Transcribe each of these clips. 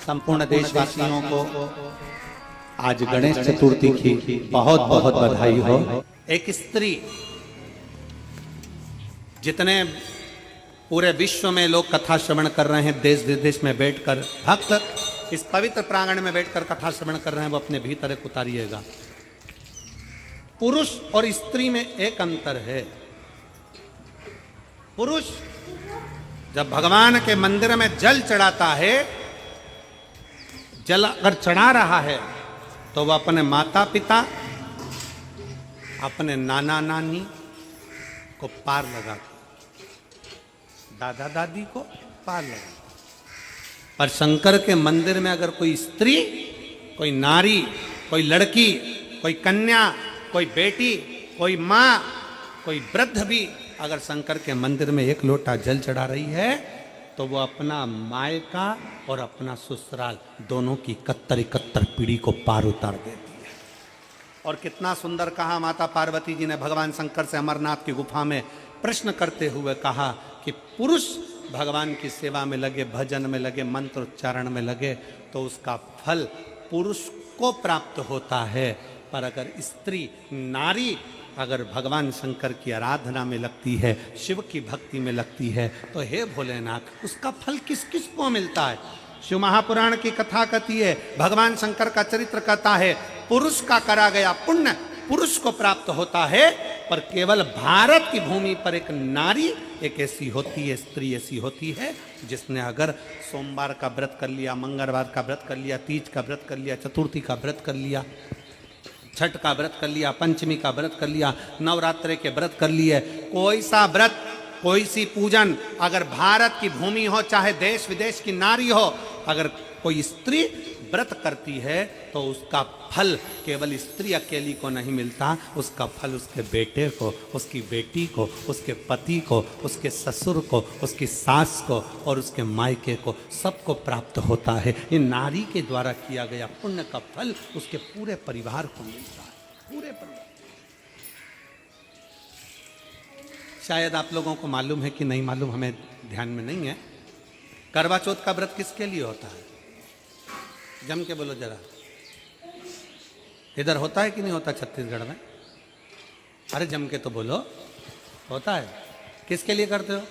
संपूर्ण देशवासियों को आज गणेश चतुर्थी की बहुत बहुत बधाई हो। एक स्त्री, जितने पूरे विश्व में लोग कथा श्रवण कर रहे हैं, देश विदेश में बैठकर भक्त इस पवित्र प्रांगण में बैठकर कथा श्रवण कर रहे हैं, वो अपने भीतर एक उतारिएगा। पुरुष और स्त्री में एक अंतर है। पुरुष जब भगवान के मंदिर में जल चढ़ाता है, जल अगर चढ़ा रहा है तो वह अपने माता पिता, अपने नाना नानी को पार लगाता, दादा दादी को पार लगाता। पर शंकर के मंदिर में अगर कोई स्त्री, कोई नारी, कोई लड़की, कोई कन्या, कोई बेटी, कोई माँ, कोई वृद्ध भी अगर शंकर के मंदिर में एक लोटा जल चढ़ा रही है तो वो अपना मायका और अपना ससुराल दोनों की 71 पीढ़ी को पार उतार देती है। और कितना सुंदर कहा माता पार्वती जी ने भगवान शंकर से अमरनाथ की गुफा में प्रश्न करते हुए कहा कि पुरुष भगवान की सेवा में लगे, भजन में लगे, मंत्र उच्चारण में लगे तो उसका फल पुरुष को प्राप्त होता है, पर अगर स्त्री, नारी अगर भगवान शंकर की आराधना में लगती है, शिव की भक्ति में लगती है, तो हे भोलेनाथ उसका फल किस किस को मिलता है। शिव महापुराण की कथा कहती है, भगवान शंकर का चरित्र कहता है, पुरुष का करा गया पुण्य पुरुष को प्राप्त होता है, पर केवल भारत की भूमि पर एक नारी एक ऐसी होती है, स्त्री ऐसी होती है जिसने अगर सोमवार का व्रत कर लिया, मंगलवार का व्रत कर लिया, तीज का व्रत कर लिया, चतुर्थी का व्रत कर लिया, छठ का व्रत कर लिया, पंचमी का व्रत कर लिया, नवरात्रे के व्रत कर लिए, कोई सा व्रत, कोई सी पूजन अगर भारत की भूमि हो, चाहे देश विदेश की नारी हो, अगर कोई स्त्री व्रत करती है तो उसका फल केवल स्त्री अकेली को नहीं मिलता, उसका फल उसके बेटे को, उसकी बेटी को, उसके पति को, उसके ससुर को, उसकी सास को और उसके मायके को, सबको प्राप्त होता है। ये नारी के द्वारा किया गया पुण्य का फल उसके पूरे परिवार को मिलता है, पूरे परिवार। शायद आप लोगों को मालूम है कि नहीं मालूम, हमें ध्यान में नहीं है। करवा चौथ का व्रत किसके लिए होता है? जम के बोलो जरा। इधर होता है कि नहीं होता छत्तीसगढ़ में? अरे जम के तो बोलो। होता है। किसके लिए करते हो?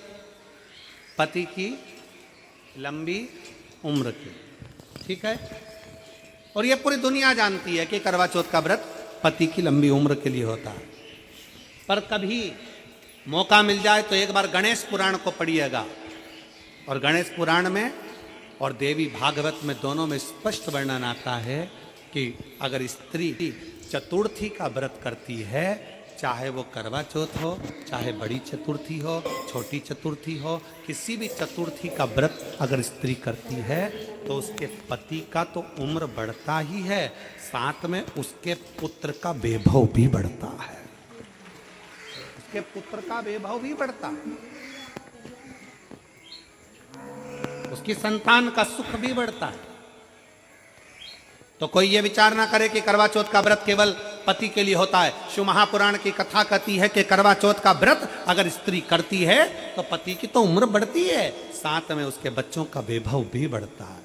पति की लंबी उम्र की, ठीक है। और ये पूरी दुनिया जानती है कि करवा चौथ का व्रत पति की लंबी उम्र के लिए होता है। पर कभी मौका मिल जाए तो एक बार गणेश पुराण को पढ़िएगा, और गणेश पुराण में और देवी भागवत में दोनों में स्पष्ट वर्णन आता है कि अगर स्त्री चतुर्थी का व्रत करती है, चाहे वो करवा चौथ हो, चाहे बड़ी चतुर्थी हो, छोटी चतुर्थी हो, किसी भी चतुर्थी का व्रत अगर स्त्री करती है तो उसके पति का तो उम्र बढ़ता ही है, साथ में उसके पुत्र का वैभव भी बढ़ता है, उसके पुत्र का वैभव भी बढ़ता है, उसकी संतान का सुख भी बढ़ता है। तो कोई ये विचार ना करे कि करवा चौथ का व्रत केवल पति के लिए होता है। शिव महापुराण की कथा कहती है कि करवा चौथ का व्रत अगर स्त्री करती है तो पति की तो उम्र बढ़ती है, साथ में उसके बच्चों का वैभव भी बढ़ता है।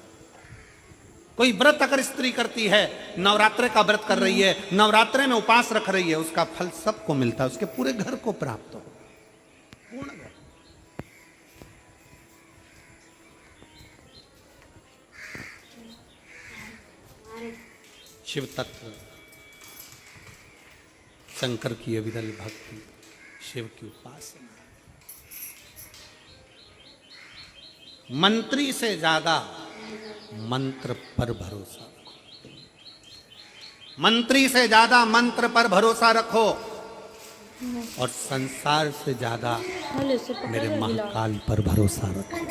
कोई व्रत अगर स्त्री करती है, नवरात्रे का व्रत कर रही है, नवरात्रे में उपास रख रही है, उसका फल सबको मिलता है, उसके पूरे घर को प्राप्त हो, पूर्ण घर। शिव तत्व, शंकर की अविरल भक्ति, शिव की उपासना। मंत्री से ज्यादा मंत्र पर भरोसा रखो, मंत्री से ज्यादा मंत्र पर भरोसा रखो, और संसार से ज्यादा मेरे महाकाल पर भरोसा रखो।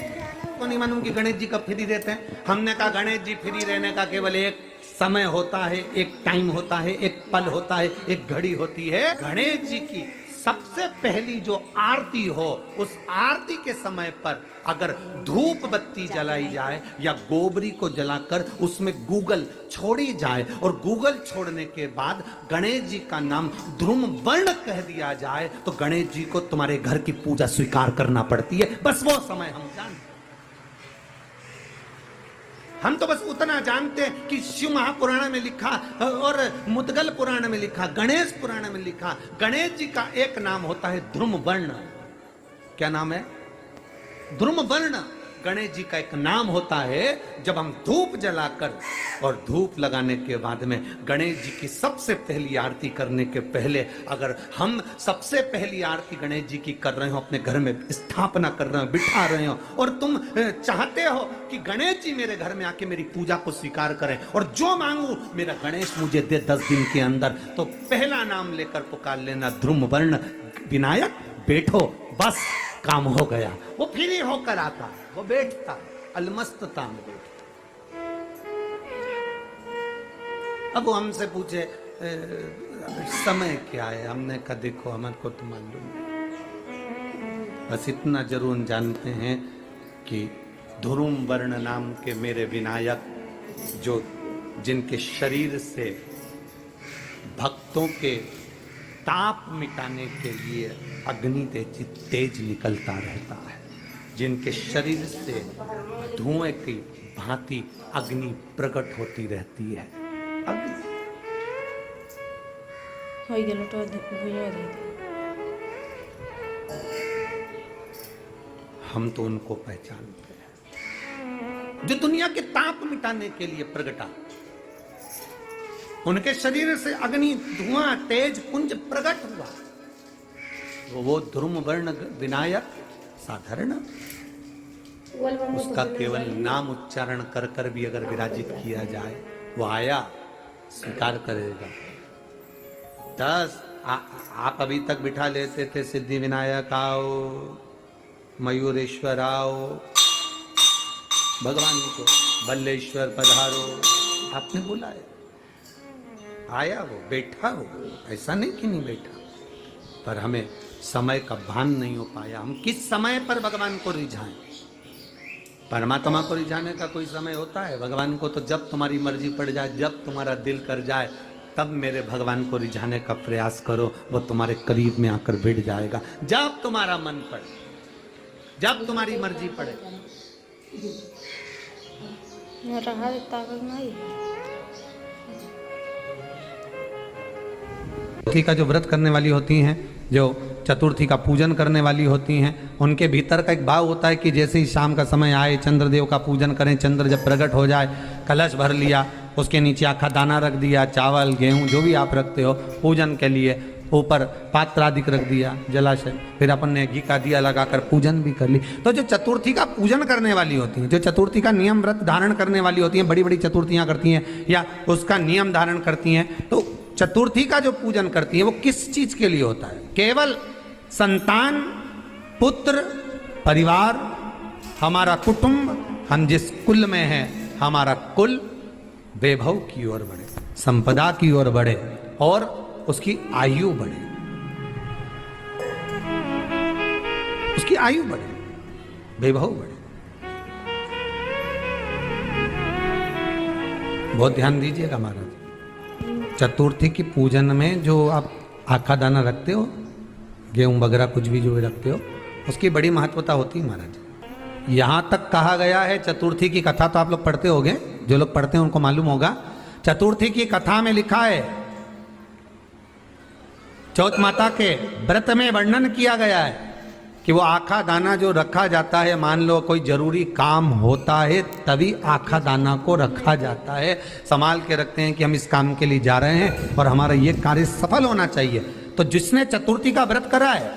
तो नहीं मालूम कि गणेश जी कब फ्री रहते हैं? हमने कहा गणेश जी फ्री रहने का केवल एक समय होता है, एक टाइम होता है, एक पल होता है, एक घड़ी होती है। गणेश जी की सबसे पहली जो आरती हो, उस आरती के समय पर अगर धूप बत्ती जलाई जाए या गोबरी को जलाकर उसमें गूगल छोड़ी जाए, और गूगल छोड़ने के बाद गणेश जी का नाम ध्रुम वर्ण कह दिया जाए, तो गणेश जी को तुम्हारे घर की पूजा स्वीकार करना पड़ती है। बस वो समय हम जानते। हम तो बस उतना जानते हैं कि शिव महापुराण में लिखा और मुद्गल पुराण में लिखा, गणेश पुराण में लिखा, गणेश जी का एक नाम होता है ध्रुम वर्ण। क्या नाम है? ध्रुम वर्ण गणेश जी का एक नाम होता है। जब हम धूप जलाकर और धूप लगाने के बाद में गणेश जी की सबसे पहली आरती करने के पहले अगर हम सबसे पहली आरती गणेश जी की कर रहे हो, अपने घर में स्थापना कर रहे हो, बिठा रहे हो, और तुम चाहते हो कि गणेश जी मेरे घर में आके मेरी पूजा को स्वीकार करें और जो मांगू मेरा गणेश मुझे दे 10 दिन के अंदर, तो पहला नाम लेकर पुकार लेना ध्रुम वर्ण विनायक, बैठो, बस काम हो गया। वो फ्री होकर आता, वो बैठता, अलमस्तता में बैठता। अब वो हमसे पूछे समय क्या है, हमने कहा देखो हमारे को तो मालूम नहीं, बस इतना जरूर जानते हैं कि ध्रुम वर्ण नाम के मेरे विनायक, जो जिनके शरीर से भक्तों के ताप मिटाने के लिए अग्नि तेज निकलता रहता है, जिनके शरीर से धुएं की भांति अग्नि प्रकट होती रहती है। हम तो उनको पहचानते हैं जो दुनिया के ताप मिटाने के लिए प्रगटा, उनके शरीर से अग्नि धुआं तेज पुंज प्रकट हुआ, वो ध्रुम वर्ण विनायक साधारण, उसका केवल नाम उच्चारण कर कर भी अगर विराजित किया जाए, वो आया स्वीकार करेगा। 10 आप अभी तक बिठा लेते थे सिद्धि विनायक आओ, मयूरेश्वर आओ, भगवान को बल्लेश्वर पधारो, आपने बुलाया, आया, वो बैठा, वो ऐसा नहीं कि नहीं बैठा, पर हमें समय का भान नहीं हो पाया। हम किस समय पर भगवान को रिझाएं? परमात्मा को रिझाने का कोई समय होता है? भगवान को तो जब तुम्हारी मर्जी पड़ जाए, जब तुम्हारा दिल कर जाए, तब मेरे भगवान को रिझाने का प्रयास करो, वो तुम्हारे करीब में आकर बैठ जाएगा। जब तुम्हारा मन पड़े, जब तुम्हारी मर्जी पड़े। चतुर्थी का जो व्रत करने वाली होती हैं, जो चतुर्थी का पूजन करने वाली होती हैं, उनके भीतर का एक भाव होता है कि जैसे ही शाम का समय आए चंद्रदेव का पूजन करें, चंद्र जब प्रकट हो जाए, कलश भर लिया, उसके नीचे आखा दाना रख दिया, चावल गेहूं जो भी आप रखते हो पूजन के लिए, ऊपर पात्र आदि रख दिया, जलाशय, फिर अपन ने घी का दिया लगाकर पूजन भी कर ली। तो जो चतुर्थी का पूजन करने वाली होती हैं, जो चतुर्थी का नियम व्रत धारण करने वाली होती हैं, बड़ी बड़ी चतुर्थियां करती हैं या उसका नियम धारण करती हैं, तो चतुर्थी का जो पूजन करती है वो किस चीज के लिए होता है? केवल संतान, पुत्र, परिवार, हमारा कुटुंब, हम जिस कुल में हैं, हमारा कुल वैभव की ओर बढ़े, संपदा की ओर बढ़े और उसकी आयु बढ़े, उसकी आयु बढ़े, वैभव बढ़े। बहुत ध्यान दीजिएगा महाराज, चतुर्थी की पूजन में जो आप आखा दाना रखते हो, गेहूं वगैरह कुछ भी जो रखते हो, उसकी बड़ी महत्वता होती है महाराज। यहां तक कहा गया है, चतुर्थी की कथा तो आप लोग पढ़ते होंगे, जो लोग पढ़ते हैं उनको मालूम होगा, चतुर्थी की कथा में लिखा है, चौथ माता के व्रत में वर्णन किया गया है कि वो आखा दाना जो रखा जाता है, मान लो कोई जरूरी काम होता है तभी आखा दाना को रखा जाता है, संभाल के रखते हैं कि हम इस काम के लिए जा रहे हैं और हमारा ये कार्य सफल होना चाहिए। तो जिसने चतुर्थी का व्रत करा है,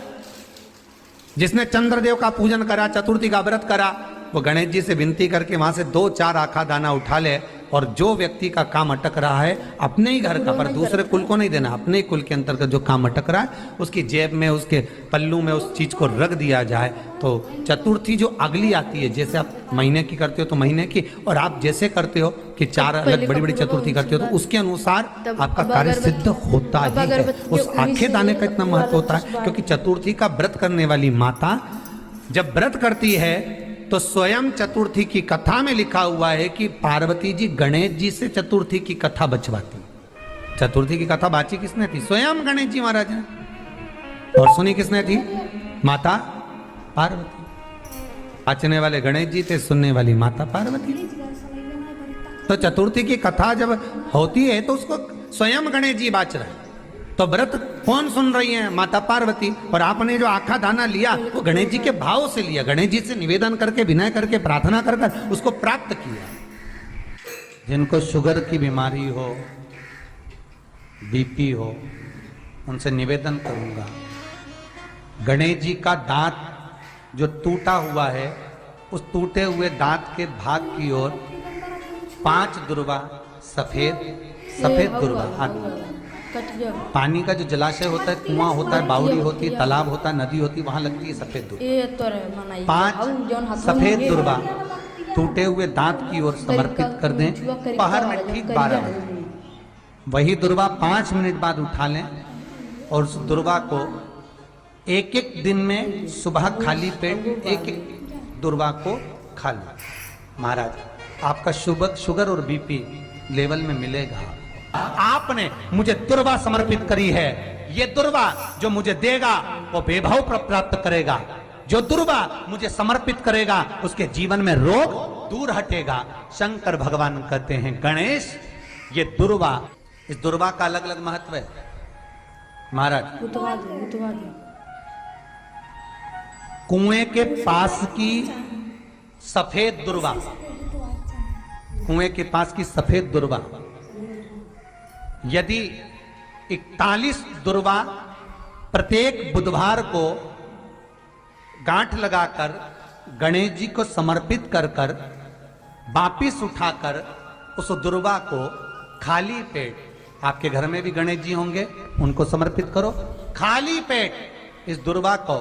जिसने चंद्रदेव का पूजन करा, चतुर्थी का व्रत करा, वो गणेश जी से विनती करके वहां से 2-4 आखा दाना उठा ले, और जो व्यक्ति का काम अटक रहा है अपने ही घर का, पर दूसरे कुल को नहीं देना, अपने ही कुल के अंतर्गत जो काम अटक रहा है उसकी जेब में, उसके पल्लू में उस चीज को रख दिया जाए। तो चतुर्थी जो अगली आती है, जैसे आप महीने की करते हो तो महीने की, और आप जैसे करते हो कि 4 अलग बड़ी बड़ी चतुर्थी करते हो तो उसके अनुसार आपका कार्य सिद्ध होता ही है। उस आखे दाने का इतना महत्व होता है क्योंकि चतुर्थी का व्रत करने वाली माता जब व्रत करती है तो स्वयं चतुर्थी की कथा में लिखा हुआ है कि पार्वती जी गणेश जी से चतुर्थी की कथा बचवाती। चतुर्थी की कथा बाची किसने थी? स्वयं गणेश जी महाराज ने। और सुनी किसने थी? माता पार्वती। बाचने वाले गणेश जी थे, सुनने वाली माता पार्वती। तो चतुर्थी की कथा जब होती है तो उसको स्वयं गणेश जी बाच रहे हैं। तो व्रत कौन सुन रही है? माता पार्वती। और आपने जो आखा दाना लिया वो गणेश जी के भाव से लिया, गणेश जी से निवेदन करके, विनय करके, प्रार्थना कर कर उसको प्राप्त किया। जिनको शुगर की बीमारी हो, बीपी हो, उनसे निवेदन करूंगा, गणेश जी का दांत जो टूटा हुआ है, उस टूटे हुए दांत के भाग की ओर 5 दुर्वा सफेद दुर्वा, पानी का जो जलाशय होता है, कुआं होता है, बावड़ी होती है, तालाब होता है, नदी होती है, वहां लगती है सफेद दुर्वा। 5 सफेद दुर्वा टूटे हुए दांत की ओर समर्पित कर दें। पहर में ठीक 12 बजे वही दुर्वा 5 मिनट बाद उठा लें और उस दुर्वा को एक एक दिन में सुबह खाली पेट एक दुर्वा को खा लें। महाराज आपका शुगर और बीपी लेवल में मिलेगा। आपने मुझे दुर्वा समर्पित करी है, ये दुर्वा जो मुझे देगा वो बेभाव प्राप्त करेगा। जो दुर्वा मुझे समर्पित करेगा उसके जीवन में रोग दूर हटेगा। शंकर भगवान कहते हैं गणेश ये दुर्वा, इस दुर्वा का अलग अलग महत्व है महाराज। कुएं के पास की सफेद दुर्वा, कुएं के पास की सफेद दुर्वा, यदि 41 दुर्वा प्रत्येक बुधवार को गांठ लगाकर गणेश जी को समर्पित कर कर वापिस उठाकर उस दुर्वा को खाली पेट, आपके घर में भी गणेश जी होंगे, उनको समर्पित करो। खाली पेट इस दुर्वा को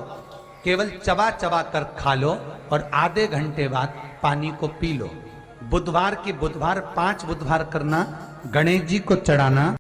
केवल चबा चबा कर खा लो और आधे घंटे बाद पानी को पी लो। बुधवार की बुधवार 5 बुधवार करना, गणेश जी को चढ़ाना।